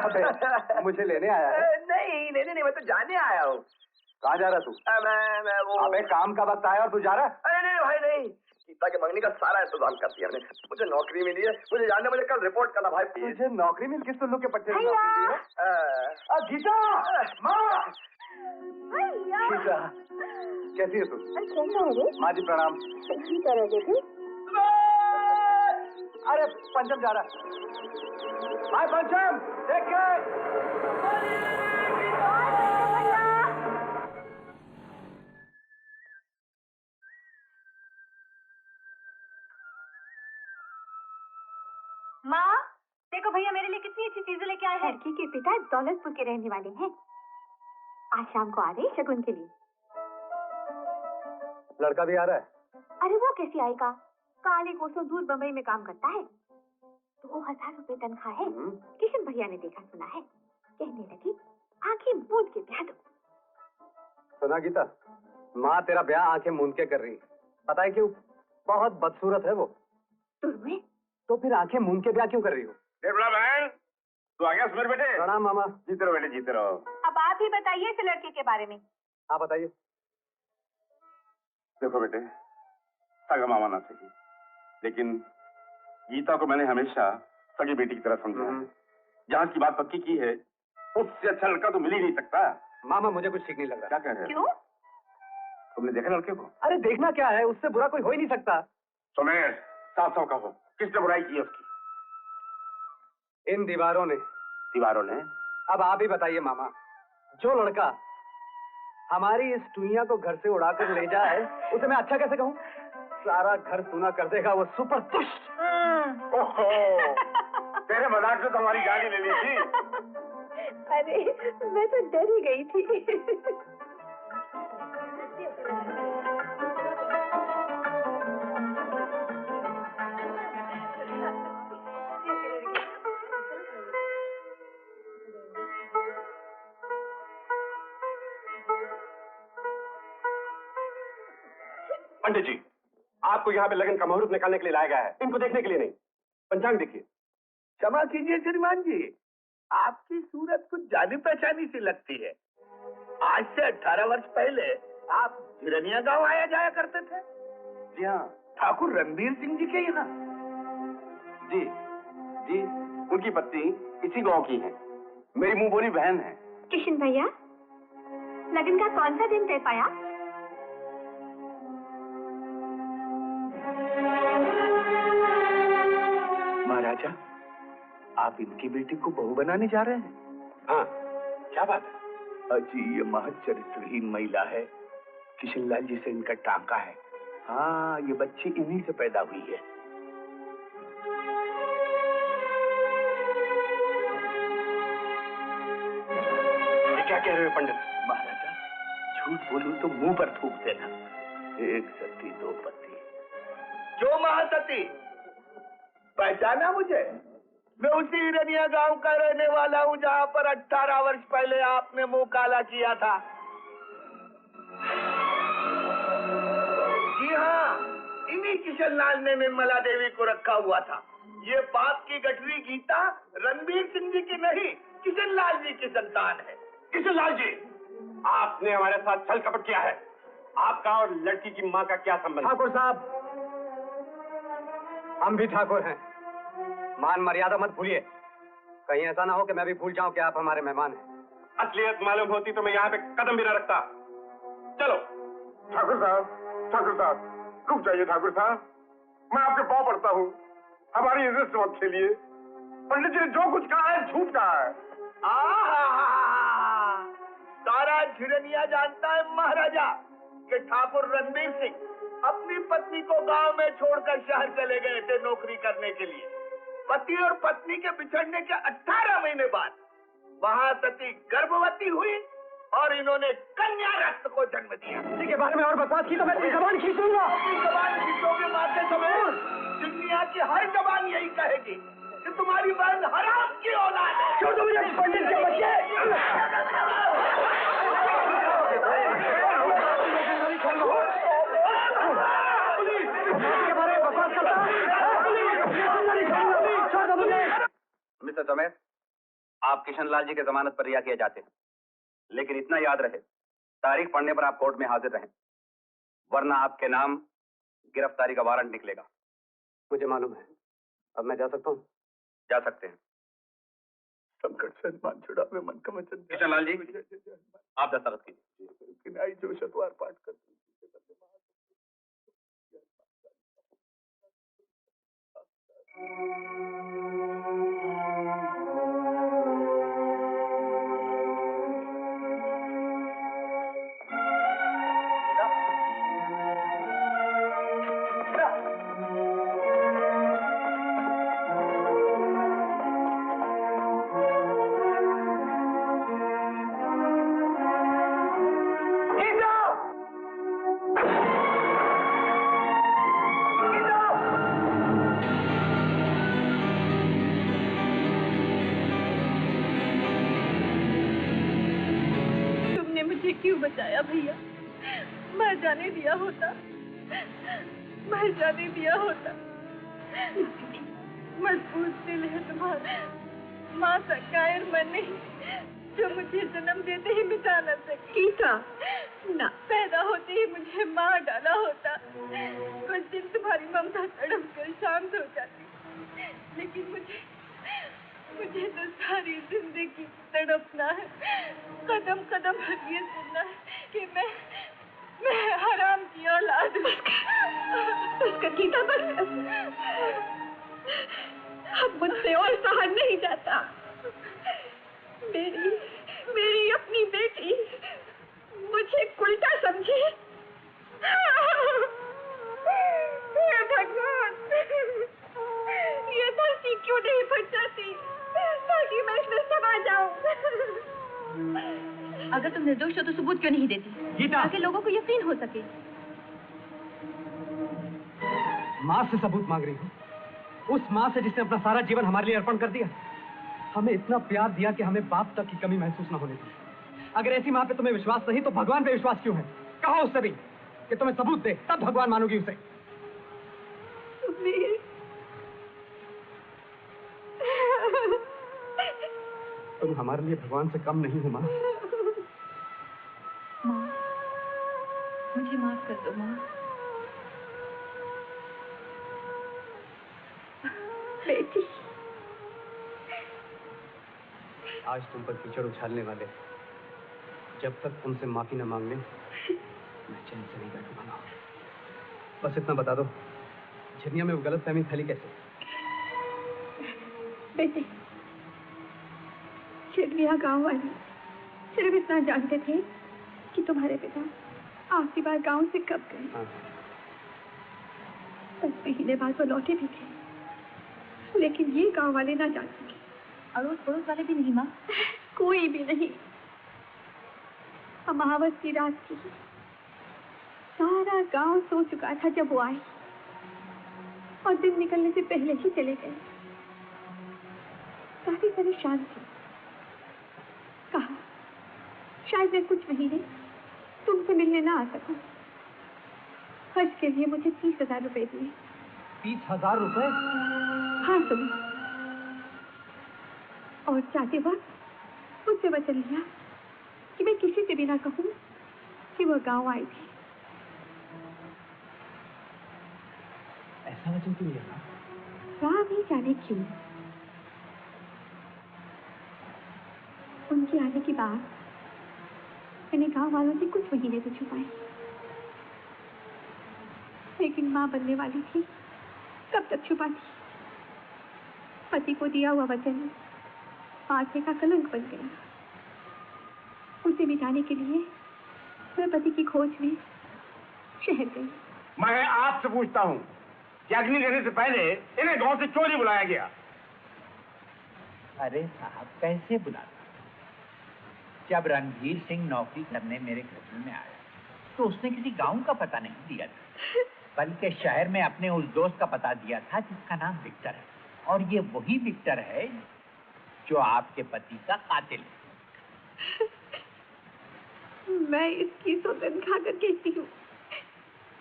अबे, मुझे लेने आया है? नहीं लेने नहीं, मैं तो जाने आया हूँ। कहाँ जा रहा तू? मैं वो। अबे काम का वक्त आया और तू जा रहा है? अरे नहीं भाई नहीं, गीता के मंगनी का सारा इंतजाम कर दिया मैंने। मुझे नौकरी मिली है, मुझे जानना, मुझे कल रिपोर्ट करना भाई प्लीज। तुझे नौकरी मिल? किस उल्लू के पट्टे में नौकरी दी है? गीता, माँ। गीता, कैसी है तू? कैसा है रे? माँ जी प्रणाम। अरे पंचम जा रहा है। हाय पंचम, देख के। माँ, देखो भैया मेरे लिए कितनी अच्छी चीजें लेके आए हैं। लड़की के पिता दौलतपुर के रहने वाले हैं। आज शाम को आ रहे शगुन के लिए। लड़का भी आ रहा है? अरे वो कैसे आएगा? काले कोसों दूर बम्बई में काम करता है। 2000 रुपए तनख्वाह है। किशन भैया ने देखा सुना है, कहने लगी आंखें मूंद के ब्याह दो। सुना गीता, माँ तेरा ब्याह आंखें मूंद के कर रही है। पता है क्यों? बहुत बदसूरत है वो। तुम्हें? तो फिर आंखें मूंद के ब्याह क्यों कर रही हो? देवला बहन, तू आ गया सुमेर बेटे? प्रणाम मामा। जीते रहो बेटे, जीते रहो। अब आप ही बताइए इस लड़के के बारे में। आप बताइए। देखो बेटे, सगा मामा ना सही, लेकिन गीता को मैंने हमेशा सगी बेटी की तरह समझा है। जहाँ की बात पक्की की है, उससे अच्छा लड़का तो मिल ही नहीं सकता। मामा मुझे कुछ ठीक नहीं लग रहा। क्या कह रहे हो? क्यों? तुमने देखा लड़के को? अरे देखना क्या है, उससे बुरा कोई हो ही नहीं सकता। सुमेर, साफ साफ कहो, किसने बुराई की है उसकी? इन दीवारों ने। दीवारों ने? अब आप ही बताइए मामा, जो लड़का हमारी इस दुनिया को घर से उड़ाकर ले जाए, उसे मैं अच्छा कैसे कहूँ? सारा घर सूना कर देगा वो सुपर दुष्ट। ओहो, तेरे मजाक से तो हमारी गाड़ी ले ली थी। अरे मैं तो डर ही गई थी। पंडित जी, आपको यहाँ पे लगन का मुहूर्त निकालने के लिए लाया गया है, इनको देखने के लिए नहीं। पंचांग देखिए। क्षमा कीजिए श्रीमान जी, आपकी सूरत कुछ जानी पहचानी सी लगती है। आज से 18 वर्ष पहले आप झिरनिया गांव आया जाया करते थे। जी हाँ। ठाकुर रणबीर सिंह जी के यहाँ। जी जी, उनकी पत्नी इसी गांव की है, मेरी मुंह बोली बहन है। किशन भैया, लगन का कौन सा दिन तय पाया? महाराजा, आप इनकी बेटी को बहू बनाने जा रहे हैं? हाँ, क्या बात है? अजी, ये महज चरित्रहीन महिला है। किशनलाल जी से इनका टांका है। हाँ, ये बच्ची इन्हीं से पैदा हुई है। ये क्या कह रहे हो पंडित? महाराजा, झूठ बोलूं तो मुंह पर थूक देना। एक सती दो पति। जो महासती, पहचाना मुझे? मैं उसी हिरनिया गांव का रहने वाला हूँ जहाँ पर 18 वर्ष पहले आपने मुंह काला किया था। जी हाँ, इन्हीं किशनलाल ने निर्मला देवी को रखा हुआ था। ये पाप की गठरी गीता रणबीर सिंह जी की नहीं, किशनलाल जी की संतान है। किशनलाल जी, आपने हमारे साथ छल कपट किया है। आपका और लड़की की माँ का क्या संबंध? ठाकुर साहब, हम भी ठाकुर हैं। मान मर्यादा मत भूलिए, कहीं ऐसा ना हो कि मैं भी भूल जाऊं कि आप हमारे मेहमान हैं। असलियत मालूम होती तो मैं यहाँ पे कदम भी न रखता। चलो। ठाकुर साहब, रुक जाइए ठाकुर साहब, मैं आपके पाँव पड़ता हूँ, हमारी इज्जत से मत खेलिए। पंडित जी ने जो कुछ कहा है झूठ कहा है। सारा झिरनिया जानता है महाराजा कि ठाकुर रणबीर सिंह अपनी पत्नी को गांव में छोड़कर शहर चले गए थे नौकरी करने के लिए। पति और पत्नी के बिछड़ने के 18 महीने बाद महासती गर्भवती हुई और इन्होंने कन्या रत्न को जन्म दिया। इसी के बारे में और बकवास की तो मैं तेरी जबान खींच लूंगा। जबान खींचोगे मारते समय दुनिया की हर जबान यही कहेगी कि तुम्हारी बहन हराम की औलाद है। क्यों तुम मुझे पंडित के बच्चे? मिस्टर चमेर, आप किशनलाल जी के जमानत पर रिहा किए जाते हैं, लेकिन इतना याद रहे, तारीख पढ़ने पर आप कोर्ट में हाजिर रहें, वरना आपके नाम गिरफ्तारी का वारंट निकलेगा। मुझे मालूम है। अब मैं जा सकता हूँ? जा सकते हैं। संकट से मान छुड़ा में मन का वचन। किशनलाल जी, आप दस्तखत कीजिए। किनाई जो शतवार पाठ कर क्यों बचाया भैया? मर जाने दिया होता, मर जाने दिया होता। मजबूत दिल है तुम्हारा, माँ सा कायर मन नहीं जो मुझे जन्म देते ही मिटा न सकी। गीता, ना पैदा होते ही मुझे मार डाला होता, कुछ दिन तुम्हारी ममता तड़प कर शांत हो जाती, लेकिन मुझे तो सारी जिंदगी तड़पना है, कदम कदम पर ये सुनना है कि मैं हराम की औलाद हूँ। उसका गीता बस, अब मुझसे और सहा नहीं जाता। मेरी अपनी बेटी मुझे उल्टा समझे। हे भगवान, ये धरती क्यों नहीं फट जाती ताकि मैं इसमें समा जाऊं? अगर तुम निर्दोष हो तो सबूत क्यों नहीं देती, गीता, ताकि लोगों को यकीन हो सके। माँ से सबूत मांग रही हूँ, उस माँ से जिसने अपना सारा जीवन हमारे लिए अर्पण कर दिया, हमें इतना प्यार दिया कि हमें बाप तक की कमी महसूस न होने दी। अगर ऐसी माँ पे तुम्हें विश्वास नहीं तो भगवान पे विश्वास क्यों है? कहो उससे भी कि तुम्हें सबूत दे, तब भगवान मानोगी उसे। तुम हमारे लिए भगवान से कम नहीं हो माँ। माँ, मुझे माफ कर दो माँ। बेटी, आज तुम पर कीचड़ उछालने वाले जब तक तुमसे माफी न मांग ले, मैं चैन से नहीं बैठूंगा ना। बस इतना बता दो, झनिया में वो गलतफहमी फैली कैसे? बेटे, चिड़िया गांव वाले सिर्फ इतना जानते थे कि तुम्हारे पिता आखिरी बार गांव से कब गए। 10 महीने बाद वो लौटे भी थे, लेकिन ये गांव वाले ना जान सके। अड़ोस पड़ोस वाले भी नहीं माँ? कोई भी नहीं। अमावस की रात थी, सारा गांव सो चुका था जब वो आए, और दिन निकलने से पहले ही चले गए। काफी परेशान थी, कहा शायद मैं कुछ महीने तुमसे मिलने ना आ सकूं। खर्च के लिए मुझे 30,000 रुपए दिए। 30,000 रुपए? हाँ सुनो, और जाते वक्त मुझसे वचन लिया कि मैं किसी से भी ना कहूं कि वो गांव आई थी। ऐसा वचन क्यों लिया? राम ही जाने क्यों। उनके आने की बात मैंने गांव वालों से कुछ महीने तो छुपाई, लेकिन मां बनने वाली थी, कब तक छुपाती। पति को दिया हुआ वचन माथे का कलंक बन गया। उसे मिटाने के लिए मैं पति की खोज में शहर गई। मैं आपसे पूछता हूँ कि अग्नि देने से पहले इन्हें गांव से क्यों नहीं बुलाया गया? अरे साहब, कैसे बुलाता? जब रणधीर सिंह नौकरी करने मेरे घर में आया तो उसने किसी गांव का पता नहीं दिया था, बल्कि शहर में अपने उस दोस्त का पता दिया था जिसका नाम विक्टर है, और ये वही विक्टर है जो आपके पति का कातिल है। मैं इसकी सौगंध खाकर कहती हूँ,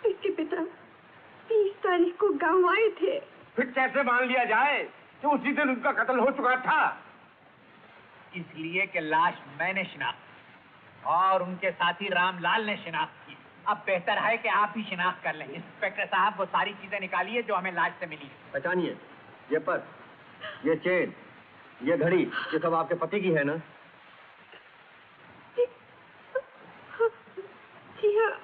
इसके पिता 30 तारीख को गांव आए थे। फिर कैसे मान लिया जाए कि उसी दिन उनका कत्ल हो चुका था? इसलिए कि लाश मैंने शिनाख्त की और उनके साथी रामलाल ने शिनाख्त की। अब बेहतर है कि आप ही शिनाख्त कर लें। इंस्पेक्टर साहब, वो सारी चीजें निकालिए जो हमें लाश से मिली। पहचानिए, ये पर्स, ये चेन, ये घड़ी, ये सब आपके पति की है ना? जी हाँ,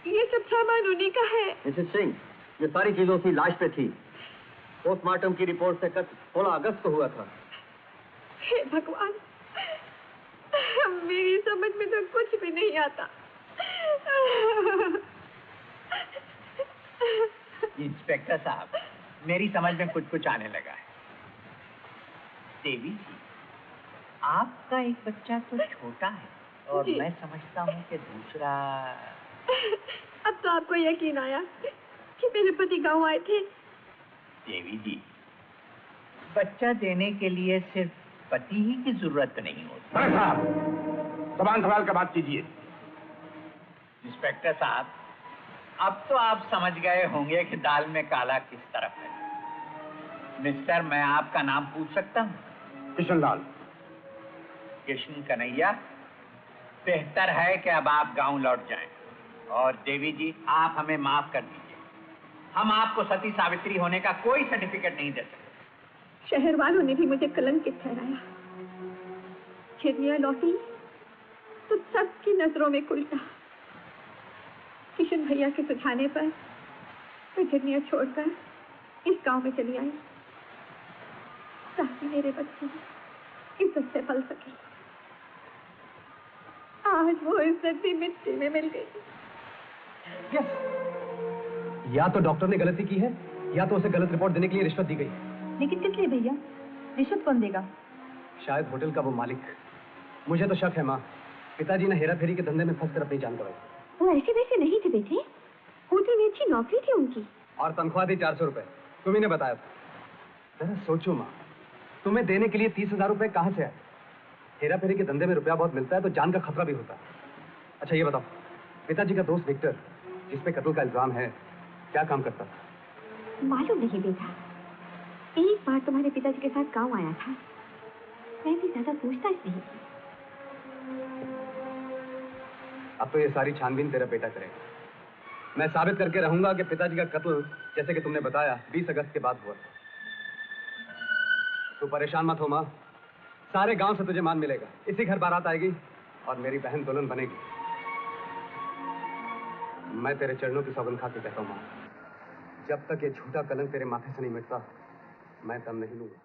ये सब सामान उन्हीं का है। मिसेस सिंह, ये सारी चीजों की लाश पे थी। पोस्टमार्टम की रिपोर्ट से कत्ल 16 अगस्त को हुआ था। हे भगवान, मेरी समझ में तो कुछ भी नहीं आता। इंस्पेक्टर साहब, मेरी समझ में कुछ कुछ आने लगा है। देवी जी, आपका एक बच्चा तो छोटा है और जी। मैं समझता हूँ कि दूसरा। अब तो आपको यकीन आया कि मेरे पति गांव आए थे। देवी जी, बच्चा देने के लिए सिर्फ पति ही की जरूरत नहीं होती। बड़े साहब, जबान संभाल कर बात कीजिए। इंस्पेक्टर साहब, अब तो आप समझ गए होंगे कि दाल में काला किस तरफ है। मिस्टर, मैं आपका नाम पूछ सकता हूँ? किशनलाल। कृष्ण कन्हैया, बेहतर है कि अब आप गांव लौट जाएं। और देवी जी, आप हमें माफ कर दीजिए। हम आपको सती सावित्री होने का कोई सर्टिफिकेट नहीं दे सकते। शहर वालों ने भी मुझे कलंकित ठहराया। चिड़िया लौटी तो सबकी नजरों में उल्टा। किशन भैया के सुझाने पर मैं चिड़िया छोड़कर इस गांव में चली आई ताकि मेरे बच्चे इज्जत से पल सके। आज वो इज्जत भी मिट्टी में मिल गई। यस, या तो डॉक्टर ने गलती की है या तो उसे गलत रिपोर्ट देने के लिए रिश्वत दी गई। लेकिन किस लिए भैया? रिश्वत कौन देगा? शायद होटल का वो मालिक। मुझे तो शक है माँ, पिताजी ने हेरा फेरी के धंधे में फंसकर अपनी जान गंवाई। वो ऐसे वैसे नहीं थे बेटे, होटल में अच्छी नौकरी थी उनकी। और तनख्वाह थी 400 रुपए। तुम्ही ने बताया था। जरा सोचो माँ, तुम्हें देने के लिए 30,000 रुपए कहाँ से आए? हेरा फेरी के धंधे में रुपया बहुत मिलता है तो जान का खतरा भी होता है। अच्छा ये बताओ, पिताजी का दोस्त विक्टर, जिसपे कत्ल का इल्जाम है, क्या काम करता था? मालूम नहीं बेटा, एक बार तुम्हारे पिताजी के साथ गांव आया था। मैं भी ज्यादा पूछताछ नहीं की। अब तो ये सारी छानबीन तेरा बेटा करेगा। मैं साबित करके रहूंगा कि पिताजी का कत्ल, जैसे कि तुमने बताया, 20 अगस्त के बाद हुआ। तू परेशान मत हो माँ, सारे गांव से तुझे मान मिलेगा। इसी घर बारात आएगी और मेरी बहन दुल्हन बनेगी। मैं तेरे चरणों की सौगंध खा के कहता हूँ माँ, जब तक ये झूठा कलंक तेरे माथे से नहीं मिटता, मैं दम नहीं लूंगा।